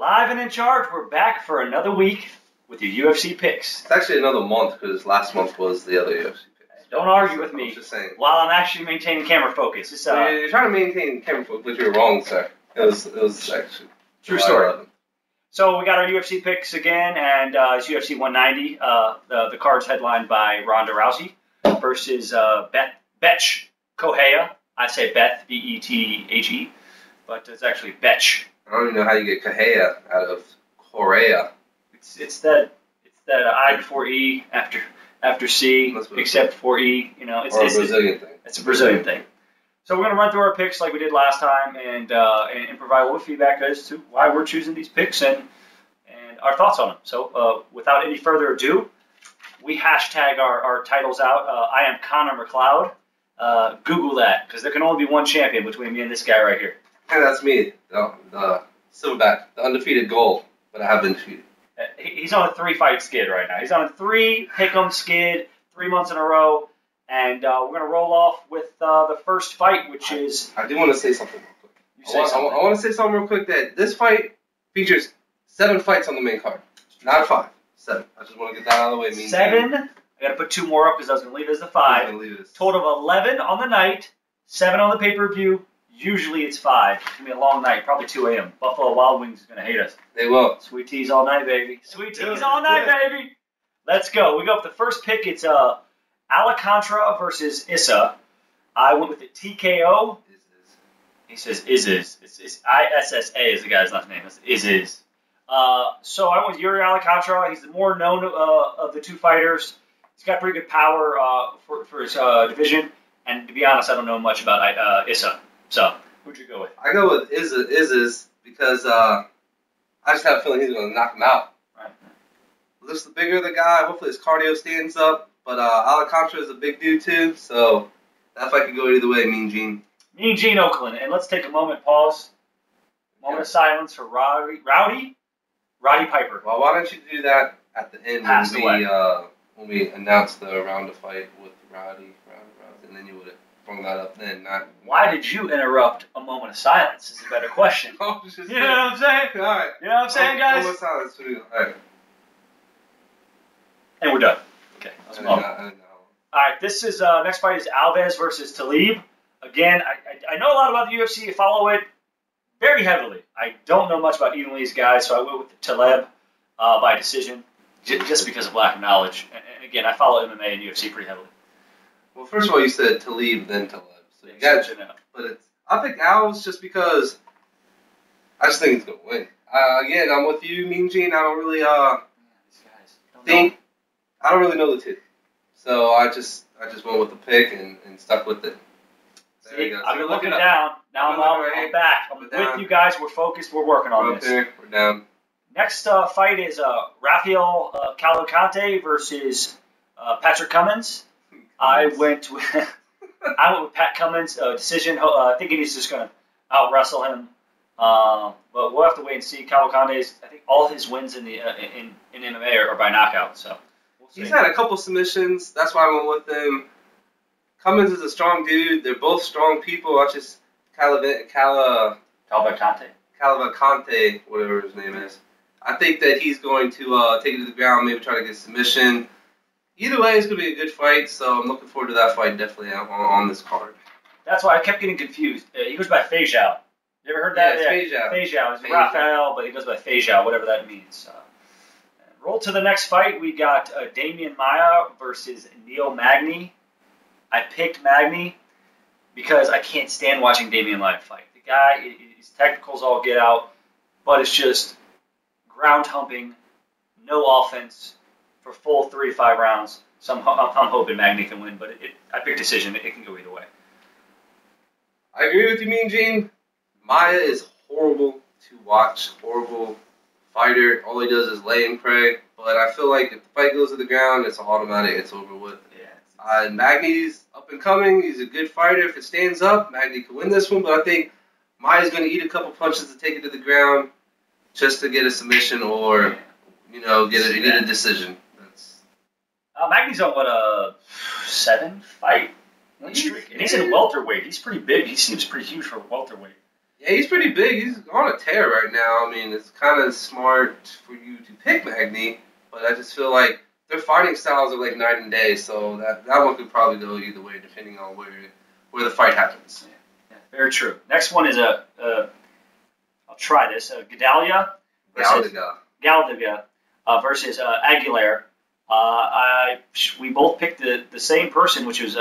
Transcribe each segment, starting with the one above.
Live and in charge, we're back for another week with your UFC picks. It's actually another month because last month was the other UFC picks. Don't argue with me just saying. while I'm actually maintaining camera focus. It's, you're trying to maintain camera focus, but you're wrong, sir. It was actually true story. So we got our UFC picks again, and it's UFC 190. The card's headlined by Ronda Rousey versus Betch Correia. I say Beth, B-E-T-H-E, but it's actually Betch. I don't even know how you get Correia out of Correa. It's that I before E after C, except for E. You know, it's a Brazilian thing. It's a Brazilian thing. So we're gonna run through our picks like we did last time, and provide a little feedback as to why we're choosing these picks and our thoughts on them. So without any further ado, we hashtag our titles out. I am Connor McLeod. Google that, because there can only be one champion between me and this guy right here. And that's me, the silverback, the undefeated goal, but I have been defeated. He's on a 3-fight skid right now. He's on a 3 pick'em skid, 3 months in a row, and we're going to roll off with the first fight, which is... I do want to say something real quick. I want to say something real quick that this fight features 7 fights on the main card, not 5, 7. I just want to get that out of the way. 7? I got to put 2 more up because I was going to leave it as the 5. Total of 11 on the night, 7 on the pay-per-view. Usually it's 5. It's going to be a long night, probably 2 a.m. Buffalo Wild Wings is going to hate us. They will. Sweet teas all night, baby. Sweet teas all night, baby. Let's go. We go with the first pick. It's Alcantara versus Issa. I went with the TKO. He says Is. It's I-S-S-A is the guy's last name. It's Is. So I went with Yuri Alcantara. He's the more known of the 2 fighters. He's got pretty good power for his division. And to be honest, I don't know much about Issa. So, who'd you go with? I go with Izz because I just have a feeling he's going to knock him out. Right. Looks the bigger the guy. Hopefully his cardio stands up. But Alcantara is a big dude too, so that fight could go either way, Mean Gene. Mean Gene Oakland. And let's take a moment, pause. Moment of silence for Roddy Piper. Well, why don't you do that at the end when we announce the round of fight with Roddy, and then you would have brought that up then. Why did you interrupt a moment of silence is a better question. You know what I'm saying? All right. You know what I'm saying, guys? Moment of silence for you. All right. And we're done. Okay. Let's move on. All right. This is next fight is Alves versus Talib. Again, I know a lot about the UFC. I follow it very heavily. I don't know much about either of these guys, so I went with Talib by decision just because of lack of knowledge. And again, I follow MMA and UFC pretty heavily. Well, first of all, you said Talib, then Talib. So you got it. But I picked Alves just because I just think he's going to win. Again, I'm with you, Mean Gene. I don't really I don't really know the two. So I just went with the pick and stuck with it. There you go. I've been looking down. Now I'm back. I'm with you guys. We're focused. We're working on this. We're down. Next fight is Rafael Cavalcante versus Patrick Cummins. I went with Pat Cummins decision, thinking he's just going to out wrestle him. But we'll have to wait and see. Cavalcante's, I think all his wins in MMA are by knockout. So we'll see. He's had a couple submissions. That's why I went with him. Cummins is a strong dude. They're both strong people. I just Cavalcante, whatever his name is. I think that he's going to take it to the ground, maybe try to get a submission. Either way, it's going to be a good fight, so I'm looking forward to that fight definitely on this card. That's why I kept getting confused. He goes by Fejao. You ever heard that? Yeah, it's Fejao. Fejao. It's Rafael, but he goes by Fejao, whatever that means. Roll to the next fight. We got Damian Maia versus Neil Magny. I picked Magny because I can't stand watching Damian Maia fight. The guy, his technicals all get out, but it's just ground humping, no offense for full 3 to 5 rounds. So I'm hoping Magny can win, but I picked decision. It can go either way. I agree with you, Mean Gene. Maia is horrible to watch, horrible fighter. All he does is lay and pray. But I feel like if the fight goes to the ground, it's automatic. It's over with. Yeah. Magny's up and coming. He's a good fighter. If it stands up, Magny could win this one. But I think Maia's going to eat a couple punches to take it to the ground just to get a submission or, get a decision. Magny's on a 7-fight streak. And he's in welterweight. He's pretty big. He seems pretty huge for welterweight. Yeah, he's pretty big. He's on a tear right now. I mean, it's kind of smart for you to pick Magny, but I just feel like their fighting styles are like night and day, so that one could probably go either way depending on where the fight happens. Yeah, very true. Next one is I'll try this, Gadalia versus Aguilar. We both picked the same person, which was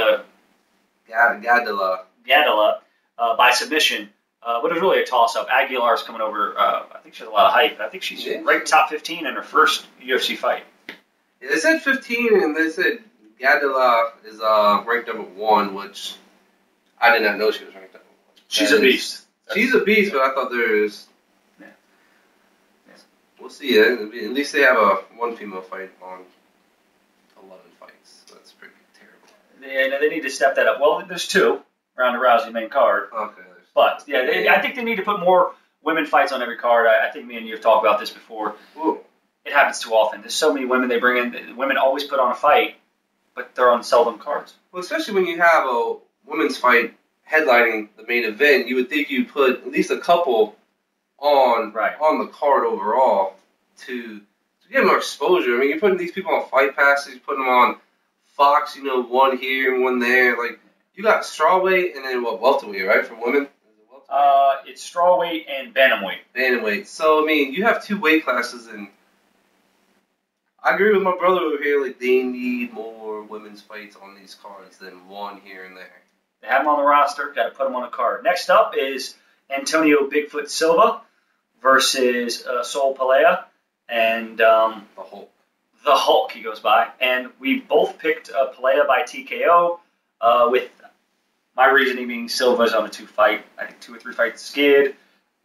Gadala by submission. But it was really a toss-up. Aguilar's coming over. I think she has a lot of hype. I think she's ranked top 15 in her first UFC fight. Yeah, they said 15, and they said Gadala is ranked number 1, which I did not know she was ranked number 1. She's a beast. She's a beast, but I thought there's... Yeah. We'll see. At least they have one female fight on 11 fights. So that's pretty terrible. Yeah, they need to step that up. Well, there's 2. Ronda Rousey main card. Okay. But, yeah, I think they need to put more women fights on every card. I think me and you have talked about this before. Ooh. It happens too often. There's so many women they bring in. Women always put on a fight, but they're on seldom cards. Well, especially when you have a women's fight headlining the main event, you would think you'd put at least a couple on the card overall to get more exposure. I mean, you're putting these people on Fight Passes, you're putting them on Fox, one here and one there. Like, you got strawweight and then welterweight, right, for women? It's strawweight and bantamweight. Bantamweight. So, I mean, you have 2 weight classes, and I agree with my brother over here. Like, they need more women's fights on these cards than one here and there. They have them on the roster. Got to put them on a card. Next up is Antonio Bigfoot Silva versus Sol Pelea and the Hulk. The Hulk, he goes by. And we both picked Pelea by TKO with my reasoning being Silva's on a 2-fight, I think 2 or 3 fight skid.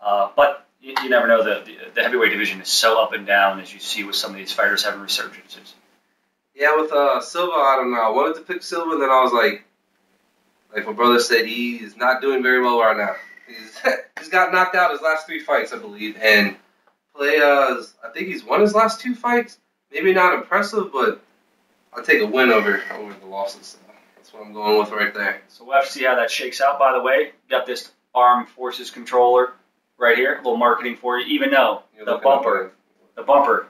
But you never know. The heavyweight division is so up and down, as you see with some of these fighters having resurgences. Yeah, with Silva, I don't know. I wanted to pick Silva, and then I was like my brother said, he is not doing very well right now. He's got knocked out his last 3 fights, I believe. And Pelea's, I think he's won his last 2 fights. Maybe not impressive, but I'll take a win over the losses. So that's what I'm going with right there. So we'll have to see how that shakes out, by the way. Got this Armed Forces controller right here. A little marketing for you, even though the bumper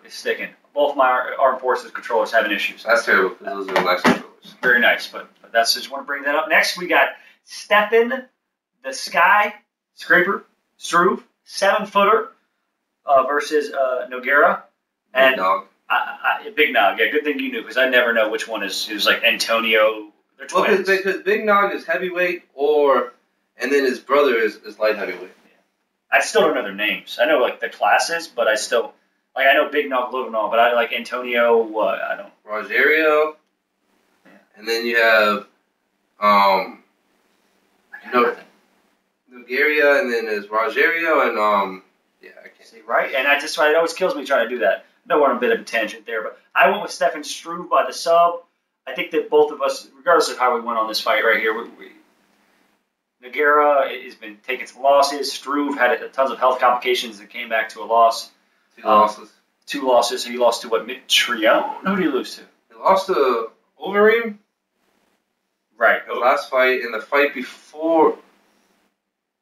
is sticking. Both my Armed Forces controllers having issues. That's terrible, because those are nice controllers. Very nice, but that's just want to bring that up. Next, we got Stefan the Sky Scraper Struve, 7-footer versus Nogueira. And Big Nog. Big Nog, yeah, good thing you knew, because I never know which one is like Antonio. They're twins. Well, because Big Nog is heavyweight, and then his brother is light heavyweight. Yeah. I still don't know their names. I know like the classes, but I still I know Big Nog, Little Nog, but I like Antonio. What I don't. Rogerio. Yeah. And then you have Nogueira, and then there's Rogerio, and I can't see right. And it always kills me trying to do that. I know we're on a bit of a tangent there, but I went with Stefan Struve by the sub. I think that both of us, regardless of how we went on this fight right here, Nogueira has been taking some losses. Struve had tons of health complications and came back to a loss. 2 losses. 2 losses. So he lost to what? Mitrione? Who did he lose to? He lost to Overeem. Right. The last fight, and the fight before.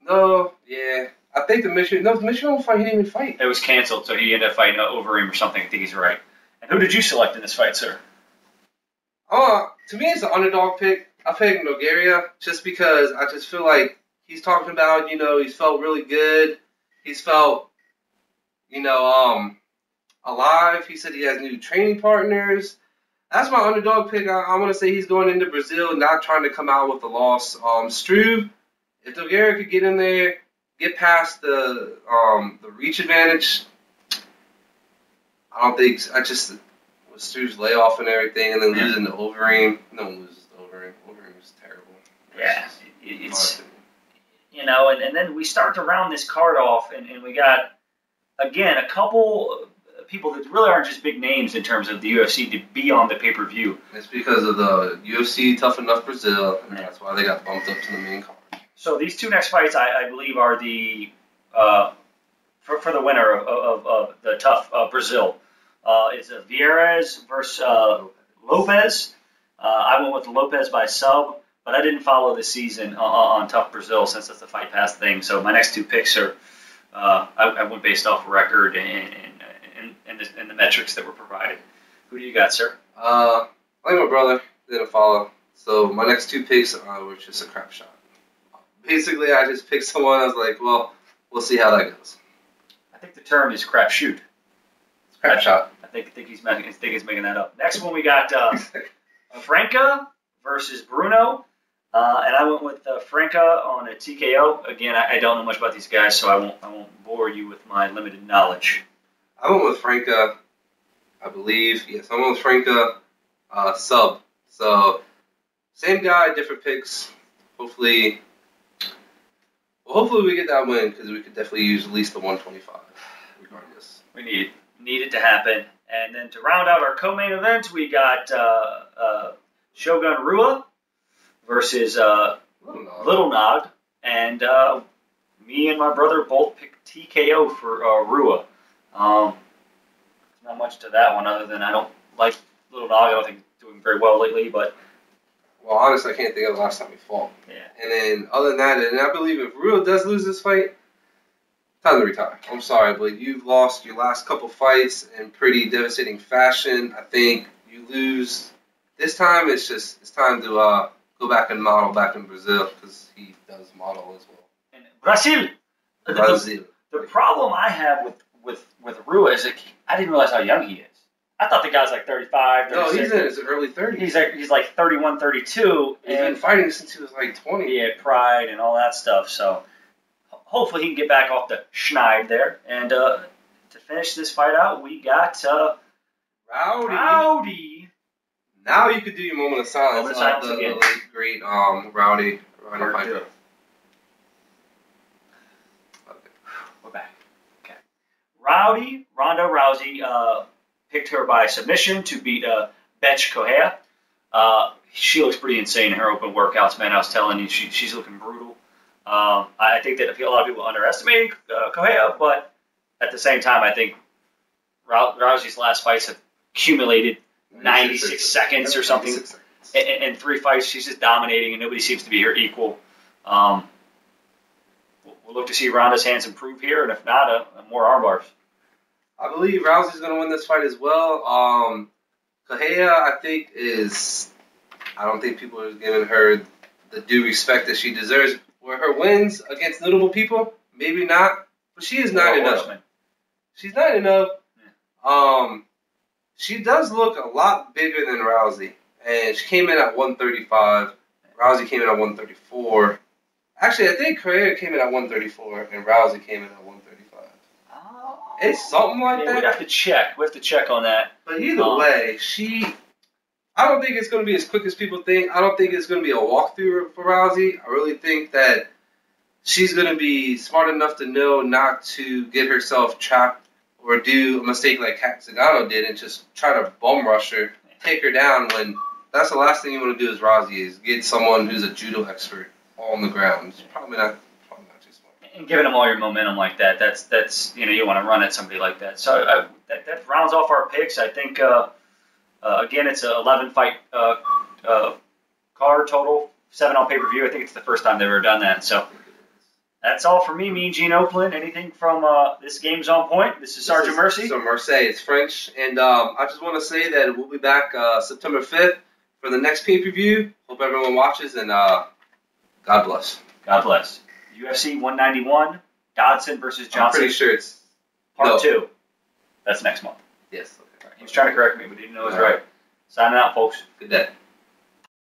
No, yeah. I think the Mitrione fight, he didn't even fight. It was canceled, so he ended up fighting Overeem or something. I think he's right. And who did you select in this fight, sir? To me, it's an underdog pick. I picked Nogueira just because I just feel like he's talking about, he's felt really good. He's felt, alive. He said he has new training partners. That's my underdog pick. I want to say he's going into Brazil, not trying to come out with a loss. Struve, if Nogueira could get in there, get past the reach advantage, I don't think, with Struve's layoff and everything, and then losing to Overeem. No one loses to Overeem. Overeem is terrible. Yeah, it's and then we start to round this card off, and we got again a couple people that really aren't just big names in terms of the UFC to be on the pay-per-view. It's because of the UFC Tough Enough Brazil, and that's why they got bumped up to the main card. So these 2 next fights, I believe, are the for the winner of the Tough Brazil. It's Vieira's versus Lopez. I went with Lopez by sub. but I didn't follow this season on Tough Brazil since that's a Fight Pass thing. So my next two picks are I went based off record and the metrics that were provided. Who do you got, sir? Like my brother, didn't follow. So my next two picks were just a crap shot. Basically, I just picked someone. I was like, well, we'll see how that goes. I think the term is crap shoot. Crap shot. I think he's making that up. Next one we got Franca versus Bruno, and I went with Franca on a TKO. Again, I don't know much about these guys, so I won't bore you with my limited knowledge. I went with Franca, I believe. Yes, I went with Franca sub. So same guy, different picks. Hopefully we get that win because we could definitely use at least the 125 regardless. We need it to happen. And then to round out our co-main event, we got Shogun Rua versus Little Nog. And me and my brother both picked TKO for Rua. There's not much to that one other than I don't like Little Nog. I don't think he's doing very well lately, but... Well, honestly, I can't think of the last time he fought. Yeah. And then, other than that, and I believe if Rua does lose this fight, time to retire. I'm sorry, but you've lost your last couple fights in pretty devastating fashion. I think you lose this time. It's time to go back and model back in Brazil because he does model as well. And Brazil. The problem I have with Rua is that I didn't realize how young he is. I thought the guy was like 35, 36. No, he's in his early 30s. He's like 31, 32. He's been fighting since he was like 20. He had pride and all that stuff. So hopefully he can get back off the schneid there. And to finish this fight out, we got Rowdy. Now you could do your moment of silence. The late great Rowdy fighter. Okay. We're back. Okay. Ronda Rousey picked her by submission to beat Betch Correia. She looks pretty insane in her open workouts, man. I was telling you, she's looking brutal. I think that a lot of people underestimate Correia, but at the same time, I think Rousey's last fights have accumulated 96 seconds or something. In 3 fights, she's just dominating, and nobody seems to be her equal. We'll look to see Ronda's hands improve here, and if not, more armbars. I believe Rousey's going to win this fight as well. Correia, I don't think people are giving her the due respect that she deserves. Were her wins against notable people? Maybe not. But she is 9-0. She's 9-0. Yeah. She does look a lot bigger than Rousey. And she came in at 135. Rousey came in at 134. Actually, I think Correia came in at 134 and Rousey came in at 135. It's something like that. We'd have to check. We have to check on that. But either way, I don't think it's going to be as quick as people think. I don't think it's going to be a walkthrough for Rousey. I really think that she's going to be smart enough to know not to get herself trapped or do a mistake like Kat Zingano did and just try to bum rush her, take her down when that's the last thing you want to do as Rousey is get someone who's a judo expert on the ground. It's probably not too smart. And giving them all your momentum like that, that's you want to run at somebody like that. So that rounds off our picks. I think again it's an 11 fight card total, 7 on pay-per-view. I think it's the first time they've ever done that. So that's all for me. Me and Gene Oakland. Anything from this Game's on Point? This is Sergeant Mercy. So Marseille, it's French, and I just want to say that we'll be back September 5th for the next pay-per-view. Hope everyone watches, and God bless. God bless. UFC 191, Dodson versus Johnson. I'm pretty sure it's Part 2. That's next month. Yes. Okay. He was trying to correct me, but he didn't know it was right. Signing out, folks. Good day.